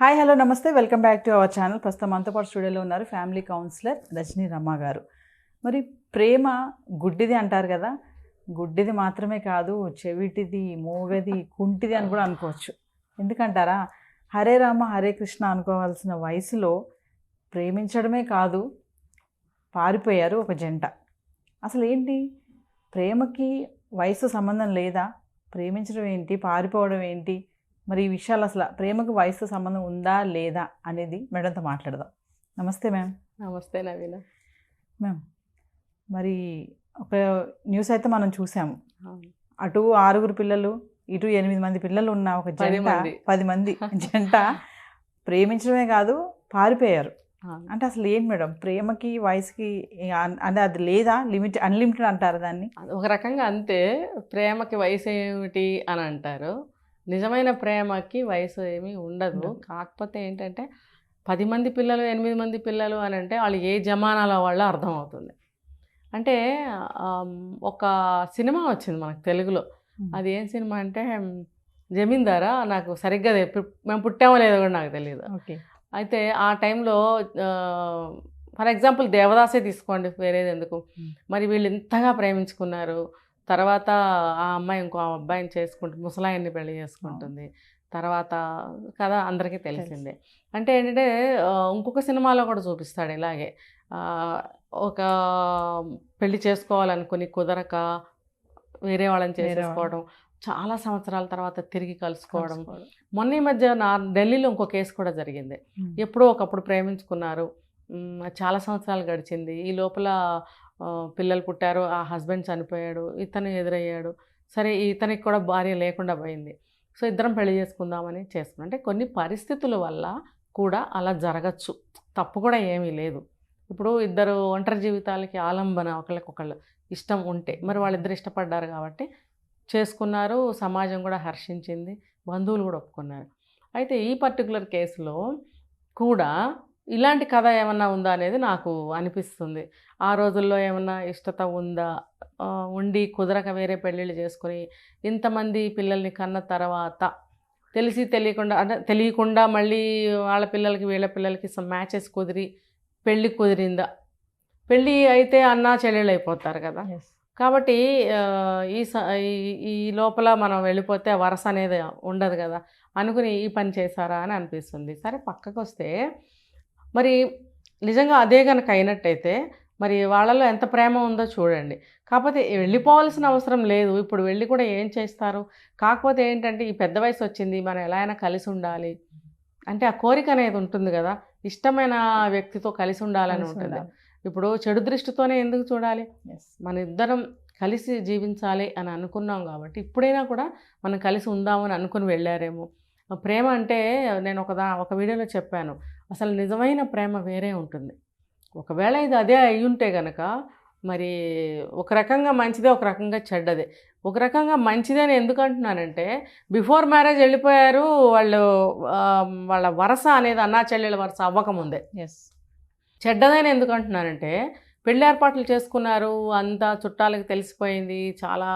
Hi hello నమస్తే welcome back to our channel. ప్రస్తుతం మనతో పాటు స్టూడియోలో ఉన్నారు ఫ్యామిలీ కౌన్సిలర్ రజనీ రమ్మ గారు. మరి ప్రేమ గుడ్డిది అంటారు కదా, గుడ్డిది మాత్రమే కాదు, చెవిటిది, మూగది, కుంటిది అని కూడా అనుకోవచ్చు. ఎందుకంటారా, హరే రామ హరే కృష్ణ అనుకోవాల్సిన వయసులో ప్రేమించడమే కాదు పారిపోయారు ఒక జంట. అసలు ఏంటి, ప్రేమకి వయసు సంబంధం లేదా? ప్రేమించడం ఏంటి, పారిపోవడం ఏంటి? మరి ఈ విషయాలు అసలు ప్రేమకు వయసు సంబంధం ఉందా లేదా అనేది మేడంతో మాట్లాడదాం. నమస్తే మ్యామ్. నమస్తే నవీన. మ్యామ్, మరి ఒక న్యూస్ అయితే మనం చూసాము. అటు 6 పిల్లలు, ఇటు 8 మంది పిల్లలు ఉన్న ఒక జంట, 10 మంది జంట ప్రేమించడమే కాదు పారిపోయారు. అంటే అసలు ఏంటి మేడం, ప్రేమకి వయసుకి అంటే అది లేదా, లిమిట్ అన్లిమిటెడ్ అంటారు దాన్ని? ఒక రకంగా అంతే. ప్రేమకి వయసు ఏమిటి అని అంటారు. నిజమైన ప్రేమకి వయసు ఏమీ ఉండదు. కాకపోతే ఏంటంటే 10 మంది పిల్లలు, 8 మంది పిల్లలు అని అంటే వాళ్ళు ఏ జమానాల వాళ్ళో అర్థమవుతుంది. అంటే ఒక సినిమా వచ్చింది మనకు తెలుగులో. అది ఏం సినిమా అంటే జమీందారా, నాకు సరిగ్గా మేము పుట్టామో లేదో కూడా నాకు తెలియదు. అయితే ఆ టైంలో ఫర్ ఎగ్జాంపుల్ దేవదాసే తీసుకోండి, వేరేది ఎందుకు. మరి వీళ్ళు ఇంతగా ప్రేమించుకున్నారు. తర్వాత ఆ అమ్మాయి ఇంకో అబ్బాయిని చేసుకుంటుంది, ముసలాయన్ని పెళ్లి చేసుకుంటుంది. తర్వాత కథ అందరికీ తెలిసిందే. అంటే ఏంటంటే ఇంకొక సినిమాలో కూడా చూపిస్తాడు ఇలాగే. ఒక పెళ్లి చేసుకోవాలనుకుని కుదరక వేరే వాళ్ళని చేసేసుకోవడం, చాలా సంవత్సరాల తర్వాత తిరిగి కలుసుకోవడం. మొన్న ఈ మధ్య ఢిల్లీలో ఇంకో కేసు కూడా జరిగింది. ఎప్పుడో ఒకప్పుడు ప్రేమించుకున్నారు, చాలా సంవత్సరాలు గడిచింది. ఈ లోపల పిల్లలు పుట్టారు, ఆ హస్బెండ్ చనిపోయాడు, ఇతను ఎదురయ్యాడు. సరే, ఇతనికి కూడా భార్య లేకుండా పోయింది. సో ఇద్దరం పెళ్లి చేసుకుందామని చేసుకున్నాం. అంటే కొన్ని పరిస్థితుల వల్ల కూడా అలా జరగచ్చు, తప్పు కూడా ఏమీ లేదు. ఇప్పుడు ఇద్దరు ఒంటరి జీవితాలకి ఆలంబన, ఒకళ్ళకొకళ్ళు ఇష్టం ఉంటే మరి వాళ్ళిద్దరు ఇష్టపడ్డారు కాబట్టి చేసుకున్నారు. సమాజం కూడా హర్షించింది, బంధువులు కూడా ఒప్పుకున్నారు. అయితే ఈ పర్టికులర్ కేసులో కూడా ఇలాంటి కథ ఏమన్నా ఉందా అనేది నాకు అనిపిస్తుంది. ఆ రోజుల్లో ఏమన్నా ఇష్టత ఉందా, ఉండి కుదరక వేరే పెళ్ళిళ్ళు చేసుకుని ఇంతమంది పిల్లల్ని కన్న తర్వాత తెలిసి తెలియకుండా, అంటే తెలియకుండా మళ్ళీ వాళ్ళ పిల్లలకి వీళ్ళ పిల్లలకి మ్యాచెస్ కుదిరి పెళ్ళి కుదిరిందా? పెళ్ళి అయితే అన్నా చెల్లెళ్ళు అయిపోతారు కదా. కాబట్టి ఈ లోపల మనం వెళ్ళిపోతే వరస అనేది ఉండదు కదా అనుకుని ఈ పని చేశారా అని అనిపిస్తుంది. సరే, పక్కకు వస్తే మరి నిజంగా అదే కనుక అయినట్టయితే మరి వాళ్ళలో ఎంత ప్రేమ ఉందో చూడండి. కాకపోతే వెళ్ళిపోవాల్సిన అవసరం లేదు. ఇప్పుడు వెళ్ళి కూడా ఏం చేస్తారు? కాకపోతే ఏంటంటే ఈ పెద్ద వయసు వచ్చింది, మనం ఎలా అయినా కలిసి ఉండాలి అంటే ఆ కోరిక అనేది ఉంటుంది కదా, ఇష్టమైన వ్యక్తితో కలిసి ఉండాలని ఉంటుంది. ఇప్పుడు చెడు దృష్టితోనే ఎందుకు చూడాలి? మన ఇద్దరం కలిసి జీవించాలి అని అనుకున్నాం కాబట్టి ఇప్పుడైనా కూడా మనం కలిసి ఉందామని అనుకుని వెళ్ళారేమో. ప్రేమ అంటే నేను ఒక వీడియోలో చెప్పాను, అసలు నిజమైన ప్రేమ వేరే ఉంటుంది. ఒకవేళ ఇది అదే అయి ఉంటే కనుక మరి ఒక రకంగా మంచిదే, ఒక రకంగా చెడ్డదే. ఒక రకంగా మంచిదే అని ఎందుకు అంటున్నానంటే, బిఫోర్ మ్యారేజ్ వెళ్ళిపోయారు వాళ్ళు, వాళ్ళ వరస అనేది అన్నా చెల్లెళ్ళ వరస అవ్వకముందే. చెడ్డదని ఎందుకు అంటున్నానంటే, పెళ్లి ఏర్పాట్లు చేసుకున్నారు, అంతా చుట్టాలకు తెలిసిపోయింది, చాలా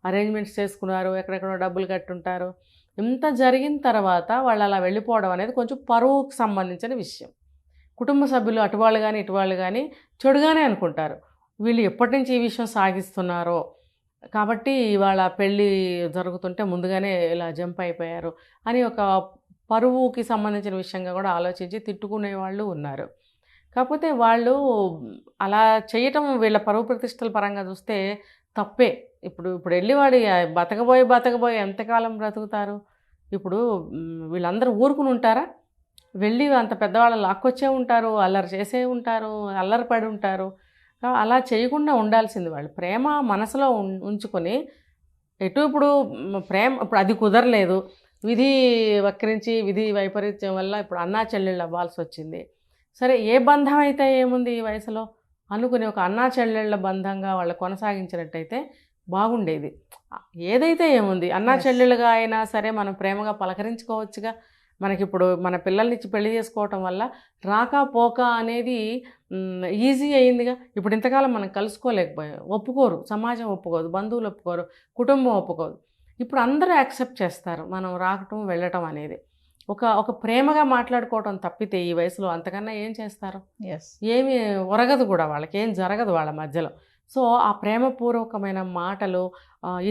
అరేంజ్మెంట్స్ చేసుకున్నారు, ఎక్కడెక్కడో డబ్బులు కట్టుంటారు. ఇంత జరిగిన తర్వాత వాళ్ళు అలా వెళ్ళిపోవడం అనేది కొంచెం పరువుకు సంబంధించిన విషయం. కుటుంబ సభ్యులు అటువాళ్ళు కానీ ఇటువాళ్ళు కానీ చెడుగానే అనుకుంటారు, వీళ్ళు ఎప్పటి నుంచి ఈ విషయం సాగిస్తున్నారో కాబట్టి వాళ్ళ పెళ్ళి జరుగుతుంటే ముందుగానే ఇలా జంప్ అయిపోయారు అని ఒక పరువుకి సంబంధించిన విషయంగా కూడా ఆలోచించి తిట్టుకునే వాళ్ళు ఉన్నారు. కాకపోతే వాళ్ళు అలా చేయటం వీళ్ళ పరువు ప్రతిష్టల పరంగా చూస్తే తప్పే. ఇప్పుడు వెళ్ళి బతకబోయి ఎంతకాలం బ్రతుకుతారు? ఇప్పుడు వీళ్ళందరూ ఊరుకుని ఉంటారా? వెళ్ళి అంత పెద్దవాళ్ళు లాక్కొచ్చే ఉంటారు, అల్లరి చేసే ఉంటారు, అల్లరి పడి ఉంటారు. అలా చేయకుండా ఉండాల్సింది వాళ్ళు. ప్రేమ మనసులో ఉంచుకొని ఇప్పుడు అది కుదరలేదు, విధి వక్రించి, విధి వైపరీత్యం వల్ల ఇప్పుడు అన్నా చెల్లెళ్ళు అవ్వాల్సి వచ్చింది. సరే, ఏ బంధం అయితే ఏముంది ఈ వయసులో అనుకుని ఒక అన్నా చెల్లెళ్ళ బంధంగా వాళ్ళు కొనసాగించినట్టయితే బాగుండేది. ఏదైతే ఏముంది, అన్నా చెల్లెళ్ళుగా అయినా సరే మనం ప్రేమగా పలకరించుకోవచ్చుగా. మనకిప్పుడు మన పిల్లల్నిచ్చి పెళ్లి చేసుకోవటం వల్ల రాకపోక అనేది ఈజీ అయ్యిందిగా. ఇప్పుడు ఇంతకాలం మనం కలుసుకోలేకపోయాం, ఒప్పుకోరు, సమాజం ఒప్పుకోదు, బంధువులు ఒప్పుకోరు, కుటుంబం ఒప్పుకోదు. ఇప్పుడు అందరూ యాక్సెప్ట్ చేస్తారు మనం రావటం వెళ్ళటం అనేది. ఒక ప్రేమగా మాట్లాడుకోవటం తప్పితే ఈ వయసులో అంతకన్నా ఏం చేస్తారు? ఎస్. ఏమి ఒరగదు కూడా, వాళ్ళకి ఏం జరగదు వాళ్ళ మధ్యలో. సో ఆ ప్రేమపూర్వకమైన మాటలు,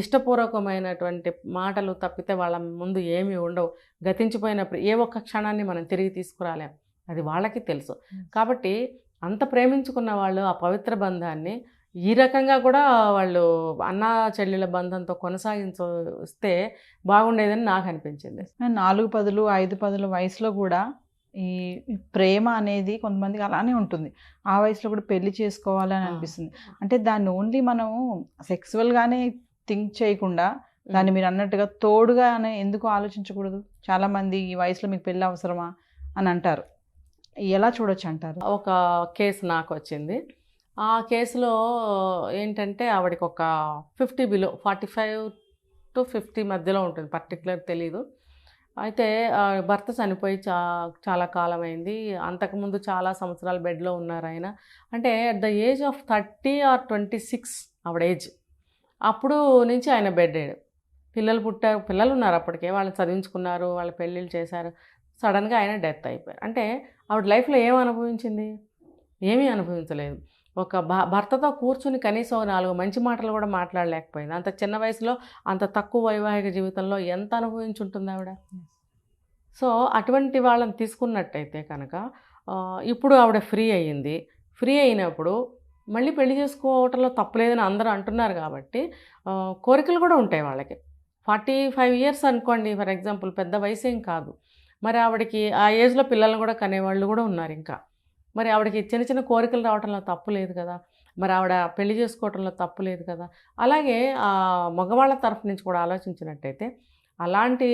ఇష్టపూర్వకమైనటువంటి మాటలు తప్పితే వాళ్ళ ముందు ఏమీ ఉండవు. గతించిపోయినప్పుడు ఏ ఒక్క క్షణాన్ని మనం తిరిగి తీసుకురాలేం, అది వాళ్ళకి తెలుసు. కాబట్టి అంత ప్రేమించుకున్న వాళ్ళు ఆ పవిత్ర బంధాన్ని ఈ రకంగా కూడా వాళ్ళు అన్నా చెల్లెల బంధంతో కొనసాగించస్తే బాగుండేదని నాకు అనిపించింది. 4-10, 5-10 వయసులో కూడా ఈ ప్రేమ అనేది కొంతమందికి అలానే ఉంటుంది. ఆ వయసులో కూడా పెళ్లి చేసుకోవాలని అనిపిస్తుంది. అంటే దాన్ని ఓన్లీ మనం సెక్సువల్గానే థింక్ చేయకుండా దాన్ని మీరు అన్నట్టుగా తోడుగానే ఎందుకు ఆలోచించకూడదు? చాలామంది ఈ వయసులో మీకు పెళ్ళి అవసరమా అని అంటారు. ఎలా చూడొచ్చు అంటారు? ఒక కేసు నాకు వచ్చింది. ఆ కేసులో ఏంటంటే ఆవిడకి ఒక 50 బిలో, 45 to 50 మధ్యలో ఉంటుంది, పర్టికులర్ తెలీదు. అయితే భర్త చనిపోయి చాలా కాలం అయింది. అంతకుముందు చాలా సంవత్సరాలు బెడ్లో ఉన్నారు ఆయన. అంటే at the age of 30 or 26 ఆవిడ ఏజ్. అప్పుడు నుంచి ఆయన బెడ్ ఎయిడ్. పిల్లలు పుట్టారు, పిల్లలు ఉన్నారు అప్పటికే, వాళ్ళని చదివించుకున్నారు, వాళ్ళ పెళ్ళిళ్ళు చేశారు. సడన్గా ఆయన డెత్ అయిపోయారు. అంటే ఆవిడ లైఫ్లో ఏం అనుభవించింది? ఏమీ అనుభవించలేదు. ఒక భర్తతో కూర్చుని కనీసం 4 మంచి మాటలు కూడా మాట్లాడలేకపోయింది. అంత చిన్న వయసులో, అంత తక్కువ వైవాహిక జీవితంలో ఎంత అనుభవించుంటుంది ఆవిడ? సో అటువంటి వాళ్ళని తీసుకున్నట్టయితే కనుక ఇప్పుడు ఆవిడ ఫ్రీ అయ్యింది. ఫ్రీ అయినప్పుడు మళ్ళీ పెళ్లి చేసుకోవటంలో తప్పులేదని అందరూ అంటున్నారు కాబట్టి కోరికలు కూడా ఉంటాయి వాళ్ళకి. 45 ఇయర్స్ అనుకోండి ఫర్ ఎగ్జాంపుల్, పెద్ద వయసు ఏం కాదు. మరి ఆవిడకి ఆ ఏజ్లో పిల్లల్ని కూడా కనేవాళ్ళు కూడా ఉన్నారు ఇంకా. మరి ఆవిడకి చిన్న చిన్న కోరికలు రావటంలో తప్పు లేదు కదా, మరి ఆవిడ పెళ్లి చేసుకోవటంలో తప్పు లేదు కదా. అలాగే మగవాళ్ళ తరఫు నుంచి కూడా ఆలోచించినట్టయితే అలాంటి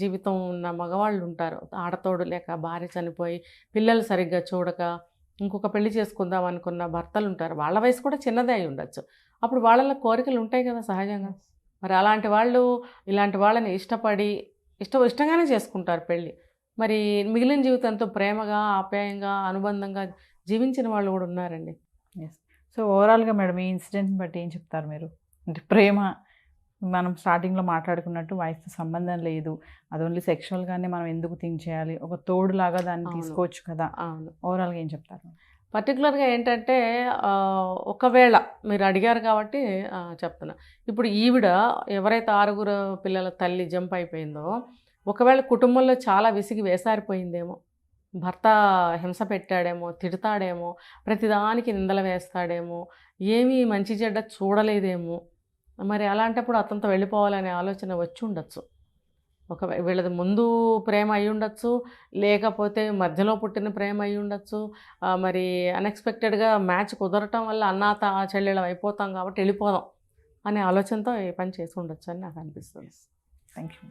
జీవితం ఉన్న మగవాళ్ళు ఉంటారు, ఆడతోడు లేక భార్య చనిపోయి పిల్లలు సరిగ్గా చూడక ఇంకొక పెళ్లి చేసుకుందాం అనుకున్న భర్తలు ఉంటారు. వాళ్ళ వయసు కూడా చిన్నదే అయి ఉండొచ్చు. అప్పుడు వాళ్ళలో కోరికలు ఉంటాయి కదా సహజంగా. మరి అలాంటి వాళ్ళు ఇలాంటి వాళ్ళని ఇష్టపడి ఇష్టంగానే చేసుకుంటారు పెళ్ళి. మరి మిగిలిన జీవితంతో ప్రేమగా, ఆప్యాయంగా, అనుబంధంగా జీవించిన వాళ్ళు కూడా ఉన్నారండి. ఎస్. సో ఓవరాల్గా మేడం ఈ ఇన్సిడెంట్ని బట్టి ఏం చెప్తారు మీరు? అంటే ప్రేమ మనం స్టార్టింగ్లో మాట్లాడుకున్నట్టు వయసుతో సంబంధం లేదు, అది ఓన్లీ సెక్షువల్గానే మనం ఎందుకు థింక్ చేయాలి, ఒక తోడులాగా దాన్ని తీసుకోవచ్చు కదా. అవును. ఓవరాల్గా ఏం చెప్తారు? పర్టికులర్గా ఏంటంటే ఒకవేళ మీరు అడిగారు కాబట్టి చెప్తున్నా. ఇప్పుడు ఈవిడ ఎవరైతే 6 పిల్లల తల్లి జంప్ అయిపోయిందో, ఒకవేళ కుటుంబంలో చాలా విసిగి వేసారిపోయిందేమో, భర్త హింస పెట్టాడేమో, తిడతాడేమో, ప్రతిదానికి నిందలు వేస్తాడేమో, ఏమీ మంచి చెడ్డ చూడలేదేమో. మరి అలాంటప్పుడు అతనితో వెళ్ళిపోవాలనే ఆలోచన వచ్చి ఉండొచ్చు. వీళ్ళది ముందు ప్రేమ అయి ఉండొచ్చు, లేకపోతే మధ్యలో పుట్టిన ప్రేమ అయి ఉండొచ్చు. మరి అన్ఎక్స్పెక్టెడ్గా మ్యాచ్ కుదరటం వల్ల అన్నా చెల్లెళ్ళం అయిపోతాం కాబట్టి వెళ్ళిపోదాం అనే ఆలోచనతో ఈ పని చేసి ఉండొచ్చు అని నాకు అనిపిస్తుంది. Thank you.